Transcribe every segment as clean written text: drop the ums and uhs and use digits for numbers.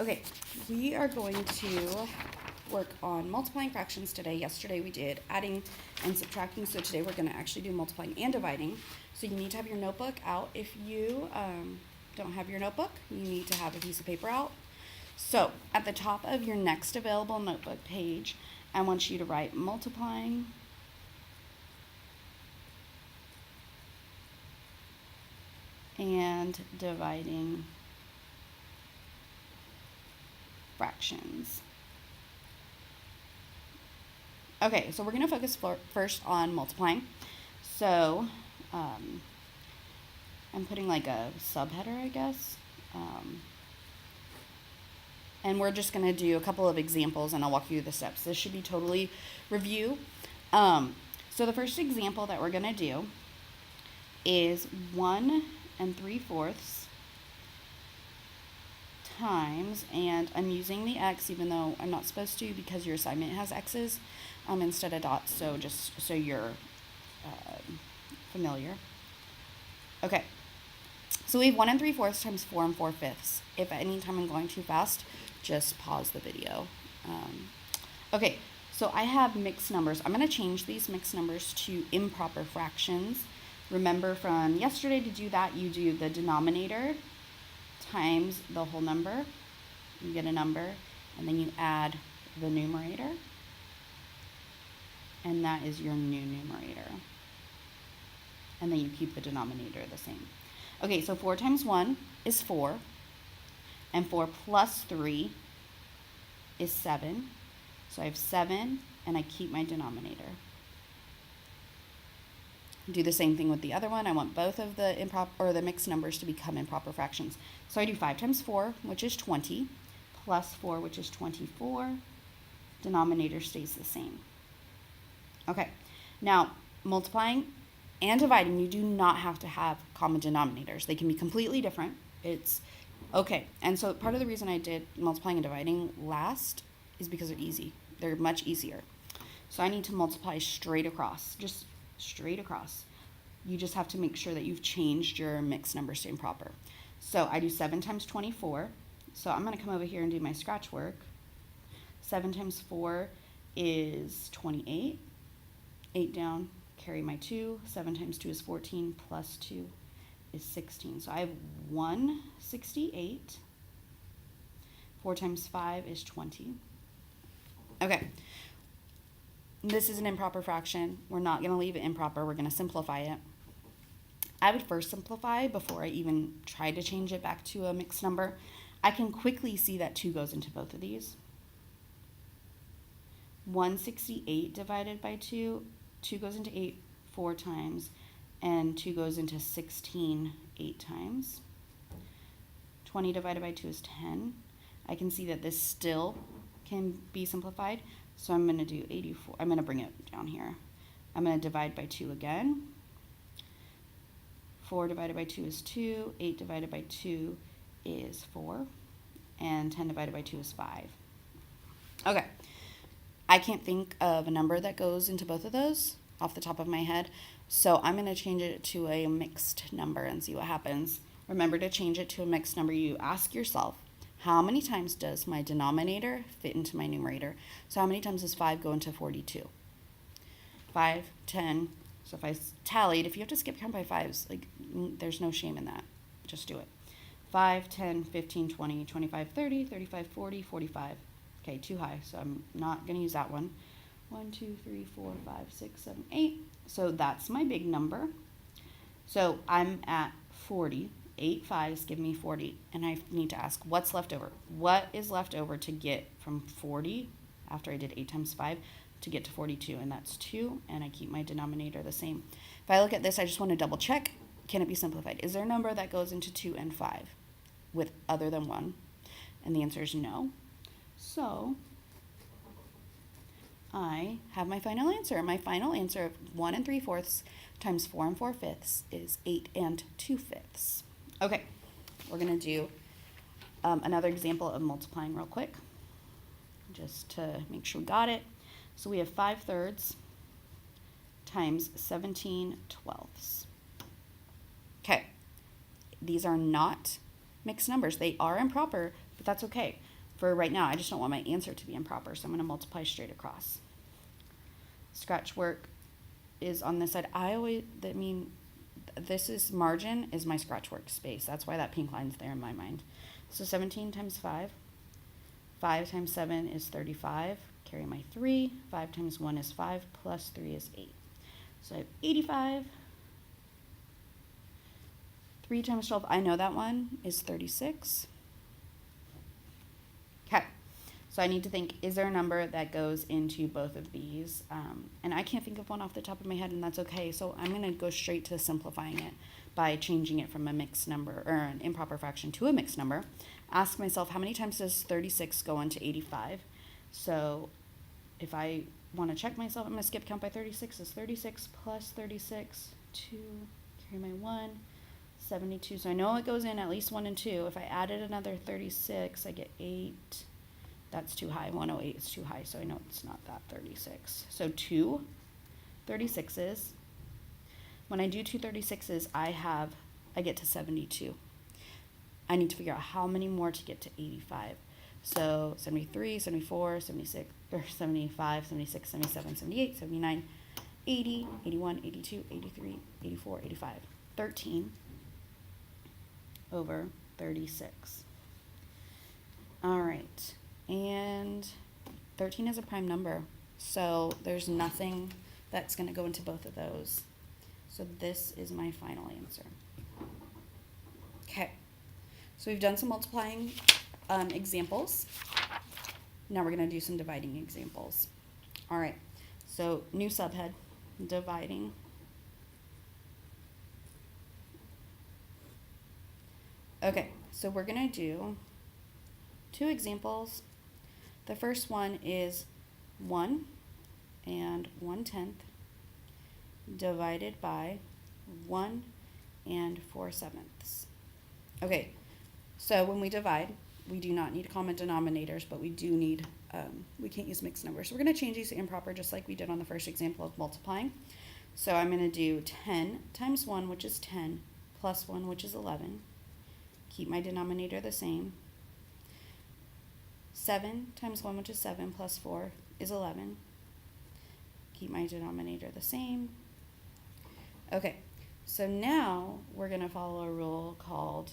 Okay, we are going to work on multiplying fractions today. Yesterday we did adding and subtracting, so today we're going to actually do multiplying and dividing. So you need to have your notebook out. If you don't have your notebook, you need to have a piece of paper out. So at the top of your next available notebook page, I want you to write multiplying and dividing fractions. Okay, so we're going to focus first on multiplying. So I'm putting like a subheader, I guess. And we're just going to do a couple of examples and I'll walk you through the steps. This should be totally review. So the first example that we're going to do is 1 3/4 times, and I'm using the X even though I'm not supposed to because your assignment has X's instead of dots, so just so you're familiar. Okay, so we have 1 3/4 times 4 4/5. If at any time I'm going too fast, just pause the video. Okay, so I have mixed numbers. I'm going to change these mixed numbers to improper fractions. Remember from yesterday, to do that, you do the denominator times the whole number. You get a number, and then you add the numerator, and that is your new numerator. And then you keep the denominator the same. Okay, so 4 times 1 is 4, and 4 plus 3 is 7. So I have 7, and I keep my denominator. Do the same thing with the other one. I want both of the the mixed numbers to become improper fractions. So I do 5 times 4, which is 20, plus 4, which is 24. Denominator stays the same. Okay, now multiplying and dividing, you do not have to have common denominators. They can be completely different. It's okay. And so part of the reason I did multiplying and dividing last is because they're easy. They're much easier. So I need to multiply straight across, just straight across. You just have to make sure that you've changed your mixed numbers to improper. So I do 7 times 24. So I'm going to come over here and do my scratch work. 7 times 4 is 28. 8 down, carry my 2. 7 times 2 is 14, plus 2 is 16. So I have 168. 4 times 5 is 20. Okay. This is an improper fraction. We're not going to leave it improper. We're going to simplify it. I would first simplify before I even try to change it back to a mixed number. I can quickly see that 2 goes into both of these. 168 divided by 2, 2 goes into 8 4 times, and 2 goes into 16 8 times. 20 divided by 2 is 10. I can see that this still can be simplified. So I'm going to do 84. I'm going to bring it down here. I'm going to divide by 2 again. 4 divided by 2 is 2. 8 divided by 2 is 4. And 10 divided by 2 is 5. Okay. I can't think of a number that goes into both of those off the top of my head. So I'm going to change it to a mixed number and see what happens. Remember, to change it to a mixed number, you ask yourself, how many times does my denominator fit into my numerator? So how many times does 5 go into 42? 5, 10. So if I tallied, if you have to skip count by 5s, like, there's no shame in that. Just do it. 5, 10, 15, 20, 25, 30, 35, 40, 45. Okay, too high, so I'm not going to use that one. 1, 2, 3, 4, 5, 6, 7, 8. So that's my big number. So I'm at 40. 8 5s give me 40, and I need to ask, what's left over? What is left over to get from 40, after I did 8 times 5, to get to 42? And that's 2, and I keep my denominator the same. If I look at this, I just want to double check, can it be simplified? Is there a number that goes into 2 and 5 with other than 1? And the answer is no. So I have my final answer. My final answer of 1 3/4 times 4 4/5 is 8 2/5. Okay, we're going to do another example of multiplying real quick, just to make sure we got it. So we have 5/3 times 17/12. Okay, these are not mixed numbers. They are improper, but that's okay. for right now, I just don't want my answer to be improper, so I'm going to multiply straight across. Scratch work is on this side. This is margin is my scratch work space. That's why that pink line's there in my mind. So 17 times 5. 5 times 7 is 35. Carry my 3. 5 times 1 is 5, plus 3 is 8. So I have 85. 3 times 12, I know that one is 36. Okay, so I need to think, is there a number that goes into both of these? And I can't think of one off the top of my head, and that's okay. So I'm going to go straight to simplifying it by changing it from a mixed number, or an improper fraction, to a mixed number. Ask myself, how many times does 36 go into 85? So if I want to check myself, I'm going to skip count by 36. Is 36 plus 36, 2, carry my 1, 72. So I know it goes in at least 1 and 2. If I added another 36, I get 8. That's too high. 108 is too high, so I know it's not that 36. So 2 36s. When I do 2 36s, I get to 72. I need to figure out how many more to get to 85. So 73, 74, 76, or 75, 76, 77, 78, 79, 80, 81, 82, 83, 84, 85. 13 over 36. All right, and 13 is a prime number, so there's nothing that's going to go into both of those. So this is my final answer. Okay, so we've done some multiplying examples. Now we're going to do some dividing examples. All right, so new subhead, dividing. Okay, so we're going to do 2 examples. The first one is 1 and 1/10 divided by 1 and 4/7. Okay, so when we divide, we do not need common denominators, but we do need, we can't use mixed numbers. So we're going to change these to improper just like we did on the first example of multiplying. So I'm going to do 10 times 1, which is 10, plus 1, which is 11. Keep my denominator the same. 7 times 1, which is 7, plus 4 is 11. Keep my denominator the same. Okay, so now we're going to follow a rule called,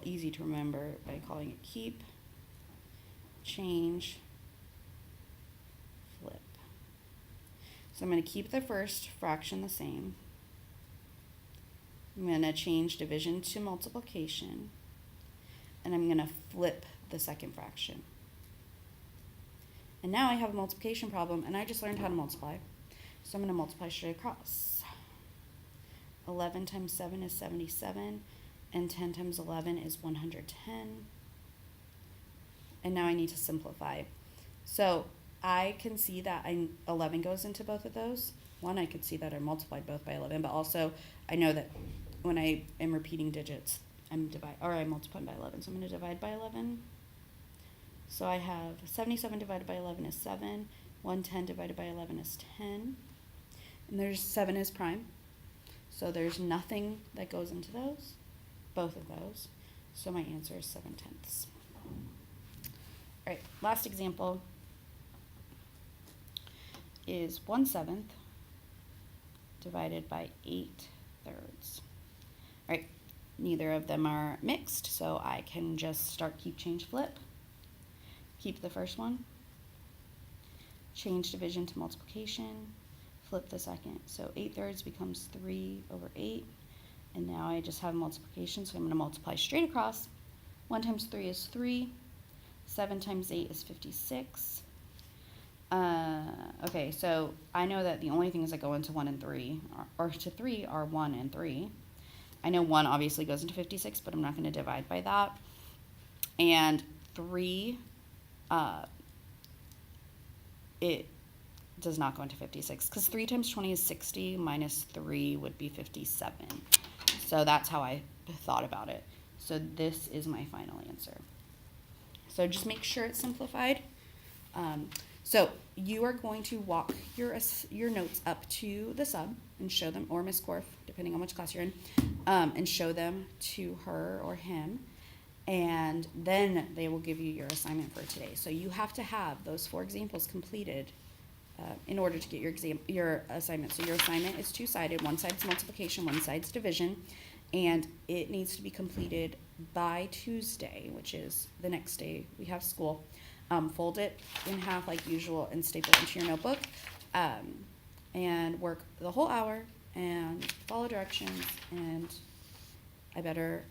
easy to remember by calling it keep, change, flip. So I'm going to keep the first fraction the same. I'm going to change division to multiplication, and I'm going to flip the second fraction. And now I have a multiplication problem, and I just learned how to multiply. So I'm going to multiply straight across. 11 times 7 is 77, and 10 times 11 is 110. And now I need to simplify. So I can see that 11 goes into both of those. One, I could see that I multiplied both by 11, but also I know that when I am repeating digits, I'm multiplying by 11. So I'm going to divide by 11. So I have 77 divided by 11 is 7. 110 divided by 11 is 10. And there's 7 is prime. So there's nothing that goes into those, both of those. So my answer is 7/10. All right, last example is 1/7 divided by 8/3. All right, neither of them are mixed, so I can just start keep, change, flip. Keep the first one, change division to multiplication, flip the second. So 8/3 becomes 3 over 8, and now I just have multiplication, so I'm going to multiply straight across. 1 times 3 is 3, 7 times 8 is 56. Okay, so I know that the only things that go into 1 and 3, or to 3, are 1 and 3. I know 1 obviously goes into 56, but I'm not going to divide by that. And 3, it does not go into 56, because 3 times 20 is 60, minus 3 would be 57. So that's how I thought about it. So this is my final answer. So just make sure it's simplified. So you are going to walk your notes up to the sub and show them, or Miss Korf, depending on which class you're in, and show them to her or him. and then they will give you your assignment for today. So you have to have those 4 examples completed in order to get your assignment. So your assignment is 2-sided. One side's multiplication, one side's division, and it needs to be completed by Tuesday, which is the next day we have school. Fold it in half like usual and staple it into your notebook, and work the whole hour and follow directions, and I better